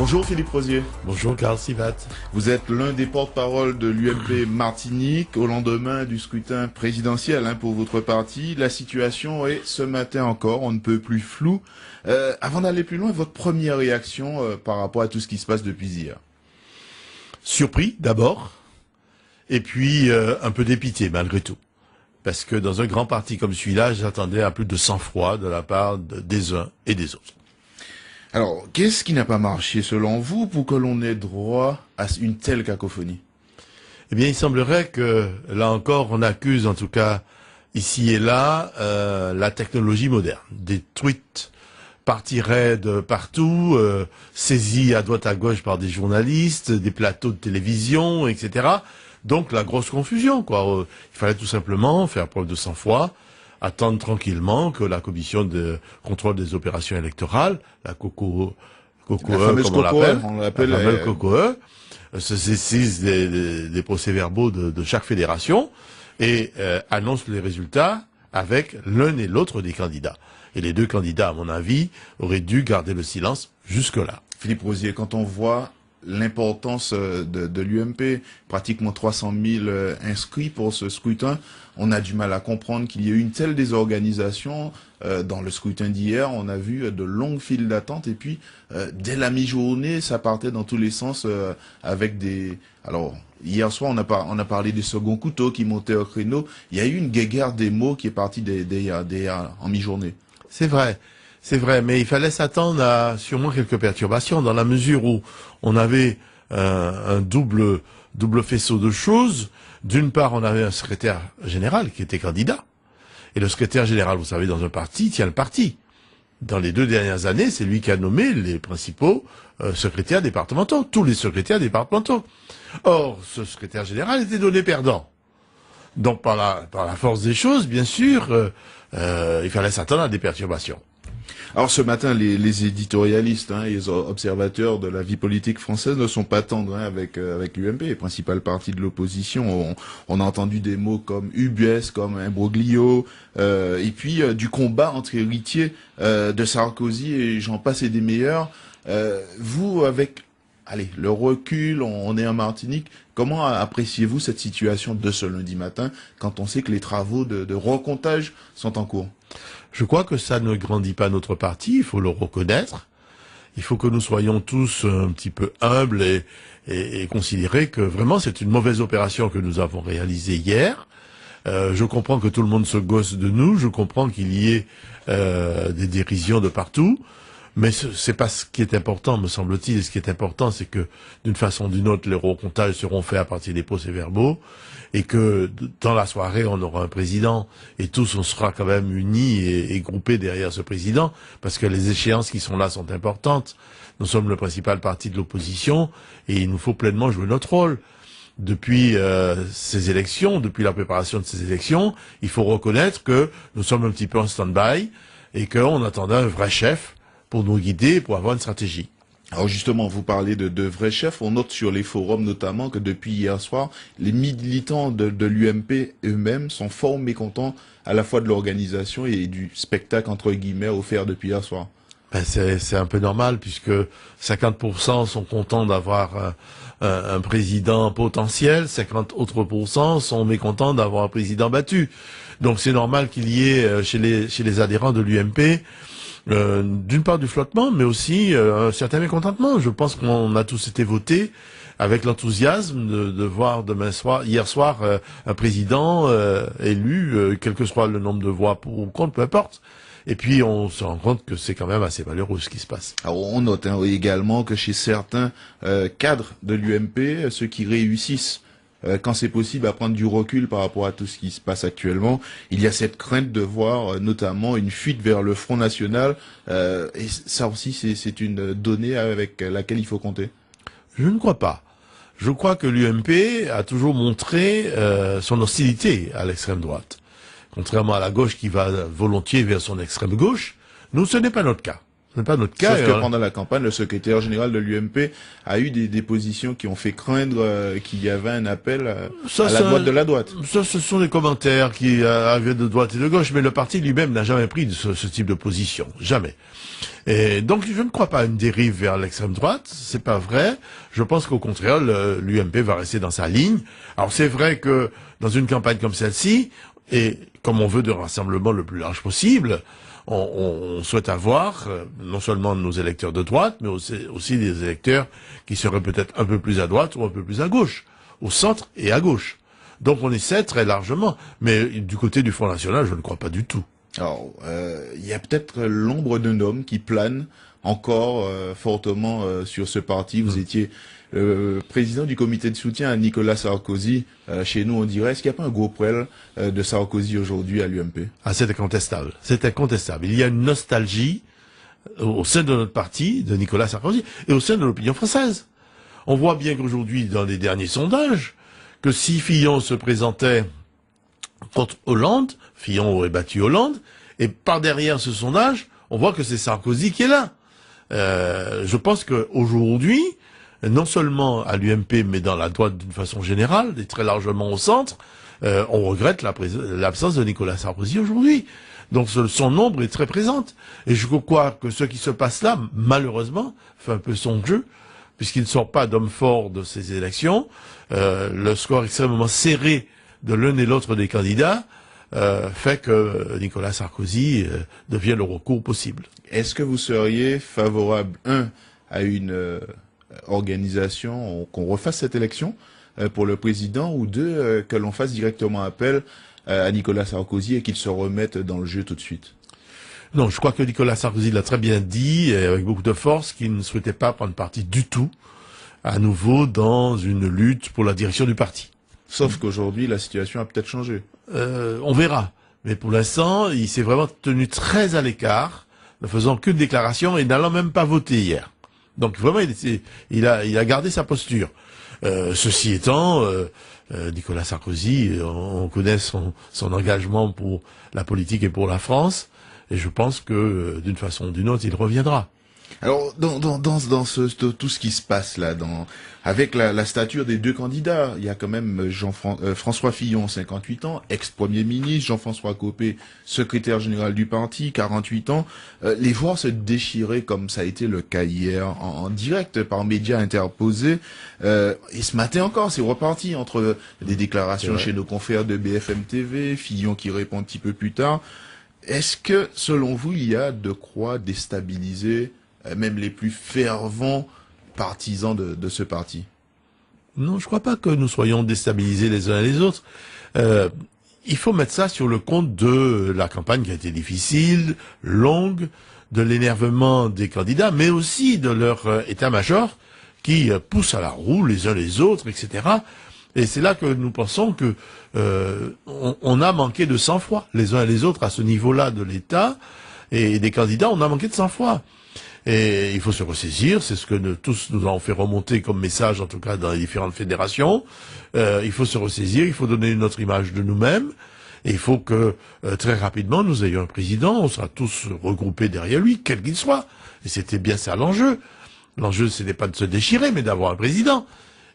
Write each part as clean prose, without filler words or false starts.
Bonjour Philippe Rosier. Bonjour Karl Sivat. Vous êtes l'un des porte-parole de l'UMP Martinique au lendemain du scrutin présidentiel pour votre parti. La situation est ce matin encore, on ne peut plus floue. Avant d'aller plus loin, votre première réaction par rapport à tout ce qui se passe depuis hier? Surpris d'abord, et puis un peu dépité malgré tout. Parce que dans un grand parti comme celui-là, j'attendais à plus de sang-froid de la part des uns et des autres. Alors, qu'est-ce qui n'a pas marché selon vous pour que l'on ait droit à une telle cacophonie? Eh bien, il semblerait que, là encore, on accuse, en tout cas, ici et là, la technologie moderne. Des tweets partiraient de partout, saisis à droite à gauche par des journalistes, des plateaux de télévision, etc. Donc, la grosse confusion, quoi. Il fallait tout simplement faire preuve de sang-froid, attendre tranquillement que la commission de contrôle des opérations électorales, la COCOE, comme on l'appelle, la fameuse COCOE, se saisisse des procès-verbaux de chaque fédération et annonce les résultats avec l'un et l'autre des candidats. Et les deux candidats, à mon avis, auraient dû garder le silence jusque-là. Philippe Rosier, quand on voit l'importance de l'UMP, pratiquement 300 000 inscrits pour ce scrutin, on a du mal à comprendre qu'il y ait eu une telle désorganisation. Dans le scrutin d'hier, on a vu de longues files d'attente et puis dès la mi-journée, ça partait dans tous les sens avec des... Alors, hier soir, on a parlé des seconds couteaux qui montaient au créneau. Il y a eu une guéguerre des mots qui est partie en mi-journée. C'est vrai, mais il fallait s'attendre à sûrement quelques perturbations dans la mesure où on avait un double faisceau de choses. D'une part, on avait un secrétaire général qui était candidat. Et le secrétaire général, vous savez, dans un parti, tient le parti. Dans les 2 dernières années, c'est lui qui a nommé les principaux secrétaires départementaux, tous les secrétaires départementaux. Or, ce secrétaire général était donné perdant. Donc, par la force des choses, bien sûr, il fallait s'attendre à des perturbations. Alors ce matin, les éditorialistes, les observateurs de la vie politique française ne sont pas tendres avec l'UMP, le principal parti de l'opposition. On a entendu des mots comme ubuesque, comme imbroglio, et puis du combat entre héritiers de Sarkozy et j'en passe et des meilleurs. Vous, avec le recul, on est en Martinique, comment appréciez-vous cette situation de ce lundi matin quand on sait que les travaux de recomptage sont en cours? Je crois que ça ne grandit pas notre parti, il faut le reconnaître. Il faut que nous soyons tous un petit peu humbles et considérer que vraiment c'est une mauvaise opération que nous avons réalisée hier. Je comprends que tout le monde se gosse de nous, je comprends qu'il y ait des dérisions de partout. Mais c'est pas ce qui est important, me semble-t-il. Et ce qui est important, c'est que, d'une façon ou d'une autre, les recomptages seront faits à partir des procès-verbaux, et que, dans la soirée, on aura un président, et tous, on sera quand même unis et groupés derrière ce président, parce que les échéances qui sont là sont importantes. Nous sommes le principal parti de l'opposition, et il nous faut pleinement jouer notre rôle. Depuis ces élections, depuis la préparation de ces élections, il faut reconnaître que nous sommes un petit peu en stand-by, et qu'on attendait un vrai chef, pour nous guider, pour avoir une stratégie. Alors justement, vous parlez de vrais chefs. On note sur les forums notamment que depuis hier soir, les militants de l'UMP eux-mêmes sont fort mécontents à la fois de l'organisation et du spectacle entre guillemets offert depuis hier soir. Ben c'est un peu normal puisque 50% sont contents d'avoir un président potentiel, 50 autres % sont mécontents d'avoir un président battu. Donc c'est normal qu'il y ait chez les adhérents de l'UMP d'une part du flottement, mais aussi un certain mécontentement. Je pense qu'on a tous été votés avec l'enthousiasme de voir hier soir, un président élu, quel que soit le nombre de voix pour ou contre, peu importe. Et puis on se rend compte que c'est quand même assez malheureux ce qui se passe. Alors on note également que chez certains cadres de l'UMP, ceux qui réussissent quand c'est possible à prendre du recul par rapport à tout ce qui se passe actuellement, il y a cette crainte de voir notamment une fuite vers le Front National, et ça aussi c'est une donnée avec laquelle il faut compter. Je ne crois pas. Je crois que l'UMP a toujours montré son hostilité à l'extrême droite. Contrairement à la gauche qui va volontiers vers son extrême gauche, nous ce n'est pas notre cas. Ce n'est pas notre cas. Sauf que pendant la campagne, le secrétaire général de l'UMP a eu des positions qui ont fait craindre qu'il y avait un appel à la droite de la droite. Ça, ce sont des commentaires qui arrivent de droite et de gauche, mais le parti lui-même n'a jamais pris ce type de position. Jamais. Et donc, je ne crois pas à une dérive vers l'extrême droite. C'est pas vrai. Je pense qu'au contraire, l'UMP va rester dans sa ligne. Alors, c'est vrai que dans une campagne comme celle-ci, et comme on veut de rassemblement le plus large possible, on souhaite avoir non seulement nos électeurs de droite, mais aussi des électeurs qui seraient peut-être un peu plus à droite ou un peu plus à gauche, au centre et à gauche. Donc on essaie très largement, mais du côté du Front National, je ne crois pas du tout. Alors, il y a peut-être l'ombre d'un homme qui plane encore fortement sur ce parti. Vous étiez président du comité de soutien à Nicolas Sarkozy. Chez nous, on dirait, est-ce qu'il n'y a pas un gros poil de Sarkozy aujourd'hui à l'UMP? Ah, c'est incontestable. C'est incontestable. Il y a une nostalgie au sein de notre parti, de Nicolas Sarkozy, et au sein de l'opinion française. On voit bien qu'aujourd'hui, dans les derniers sondages, que si Fillon se présentait contre Hollande, Fillon aurait battu Hollande, et par derrière ce sondage, on voit que c'est Sarkozy qui est là. Je pense qu'aujourd'hui, non seulement à l'UMP, mais dans la droite d'une façon générale, et très largement au centre, on regrette l'absence de Nicolas Sarkozy aujourd'hui. Donc son ombre est très présente. Et je crois que ce qui se passe là, malheureusement, fait un peu son jeu, puisqu'il ne sort pas d'homme fort de ces élections. Le score extrêmement serré de l'un et l'autre des candidats fait que Nicolas Sarkozy devient le recours possible. Est-ce que vous seriez favorable, à une organisation, qu'on refasse cette élection pour le président, ou deux, que l'on fasse directement appel à Nicolas Sarkozy et qu'il se remette dans le jeu tout de suite? Non, je crois que Nicolas Sarkozy l'a très bien dit, avec beaucoup de force, qu'il ne souhaitait pas prendre parti du tout, à nouveau, dans une lutte pour la direction du parti. Sauf qu'aujourd'hui, la situation a peut-être changé. On verra. Mais pour l'instant, il s'est vraiment tenu très à l'écart, ne faisant qu'une déclaration et n'allant même pas voter hier. Donc vraiment, il a gardé sa posture. Ceci étant, Nicolas Sarkozy, on connaît son engagement pour la politique et pour la France, et je pense que d'une façon ou d'une autre, il reviendra. Alors, dans tout ce qui se passe là, avec la stature des deux candidats, il y a quand même François Fillon, 58 ans, ex-premier ministre, Jean-François Copé, secrétaire général du parti, 48 ans. Les voir se déchirer comme ça a été le cas hier, en direct par médias interposés. Et ce matin encore, c'est reparti entre des déclarations chez nos confrères de BFM TV, Fillon qui répond un petit peu plus tard. Est-ce que, selon vous, il y a de quoi déstabiliser même les plus fervents partisans de ce parti? Non, je crois pas que nous soyons déstabilisés les uns et les autres. Il faut mettre ça sur le compte de la campagne qui a été difficile, longue, de l'énervement des candidats, mais aussi de leur état-major qui pousse à la roue les uns les autres, etc. Et c'est là que nous pensons que on a manqué de sang-froid les uns et les autres à ce niveau-là de l'État et des candidats. On a manqué de sang-froid. Et il faut se ressaisir, c'est ce que tous nous avons fait remonter comme message, en tout cas dans les différentes fédérations. Il faut se ressaisir, il faut donner une autre image de nous-mêmes, et il faut que très rapidement nous ayons un président, on sera tous regroupés derrière lui, quel qu'il soit. Et c'était bien ça l'enjeu. L'enjeu, ce n'est pas de se déchirer, mais d'avoir un président.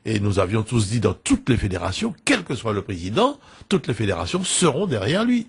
Et nous avions tous dit dans toutes les fédérations, quel que soit le président, toutes les fédérations seront derrière lui.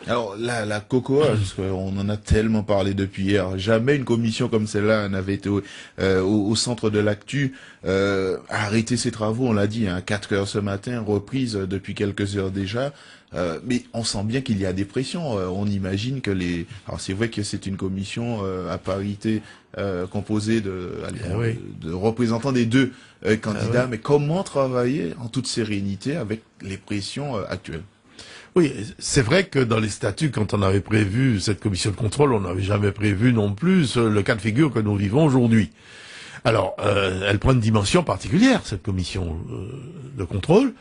Alors la COCOA, parce qu'on en a tellement parlé depuis hier, jamais une commission comme celle-là n'avait été au centre de l'actu, a arrêté ses travaux, on l'a dit, 4 heures ce matin, reprise depuis quelques heures déjà, mais on sent bien qu'il y a des pressions. On imagine que alors c'est vrai que c'est une commission à parité composée de représentants des deux candidats, mais comment travailler en toute sérénité avec les pressions actuelles? Oui, c'est vrai que dans les statuts, quand on avait prévu cette commission de contrôle, on n'avait jamais prévu non plus le cas de figure que nous vivons aujourd'hui. Alors, elle prend une dimension particulière, cette commission de contrôle,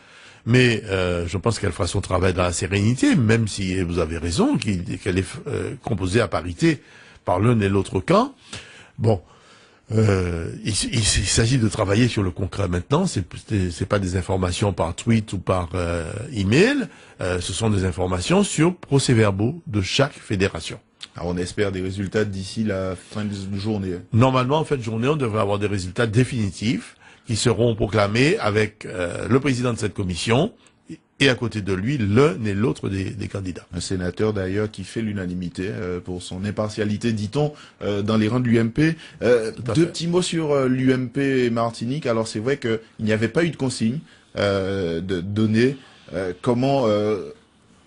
mais je pense qu'elle fera son travail dans la sérénité, même si vous avez raison, qu'elle est composée à parité par l'un et l'autre camp. Bon. Il s'agit de travailler sur le concret maintenant. C'est pas des informations par tweet ou par email. Ce sont des informations sur procès-verbaux de chaque fédération. Alors on espère des résultats d'ici la fin de journée. Normalement, en fin de journée, on devrait avoir des résultats définitifs qui seront proclamés avec le président de cette commission et à côté de lui, l'un et l'autre des candidats. Un sénateur d'ailleurs qui fait l'unanimité pour son impartialité, dit-on, dans les rangs de l'UMP. Deux petits mots sur l'UMP Martinique. Alors c'est vrai qu'il n'y avait pas eu de consigne de donner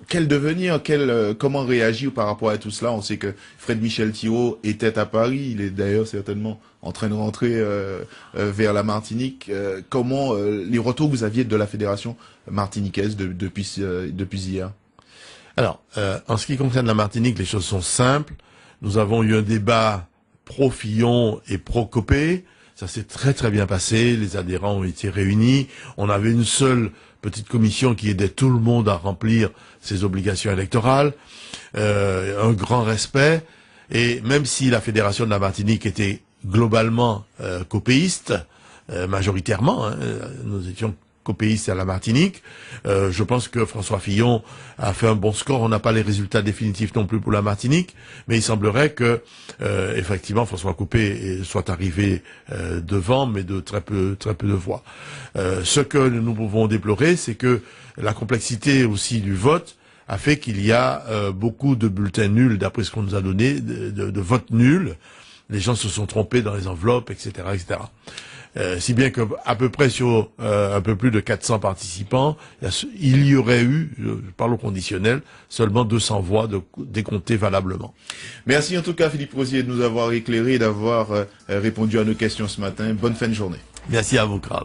quel devenir, comment réagir par rapport à tout cela. On sait que Fred Michel Thiault était à Paris, il est d'ailleurs certainement en train de rentrer vers la Martinique. Comment les retours que vous aviez de la fédération martiniquaise depuis hier? Alors, en ce qui concerne la Martinique, les choses sont simples. Nous avons eu un débat pro-Fillon et pro-Copé. Ça s'est très très bien passé. Les adhérents ont été réunis. On avait une seule petite commission qui aidait tout le monde à remplir ses obligations électorales. Un grand respect. Et même si la Fédération de la Martinique était globalement copéiste, majoritairement, nous étions copéistes à la Martinique, je pense que François Fillon a fait un bon score. On n'a pas les résultats définitifs non plus pour la Martinique, mais il semblerait que effectivement François Copé soit arrivé devant, mais de très peu de voix. Ce que nous pouvons déplorer, c'est que la complexité aussi du vote a fait qu'il y a beaucoup de bulletins nuls, d'après ce qu'on nous a donné, de votes nuls. Les gens se sont trompés dans les enveloppes, etc., etc. Si bien que à peu près sur un peu plus de 400 participants, il y aurait eu, je parle au conditionnel, seulement 200 voix décomptées valablement. Merci en tout cas Philippe Rosier de nous avoir éclairé et d'avoir répondu à nos questions ce matin. Bonne fin de journée. Merci à vous, Kral.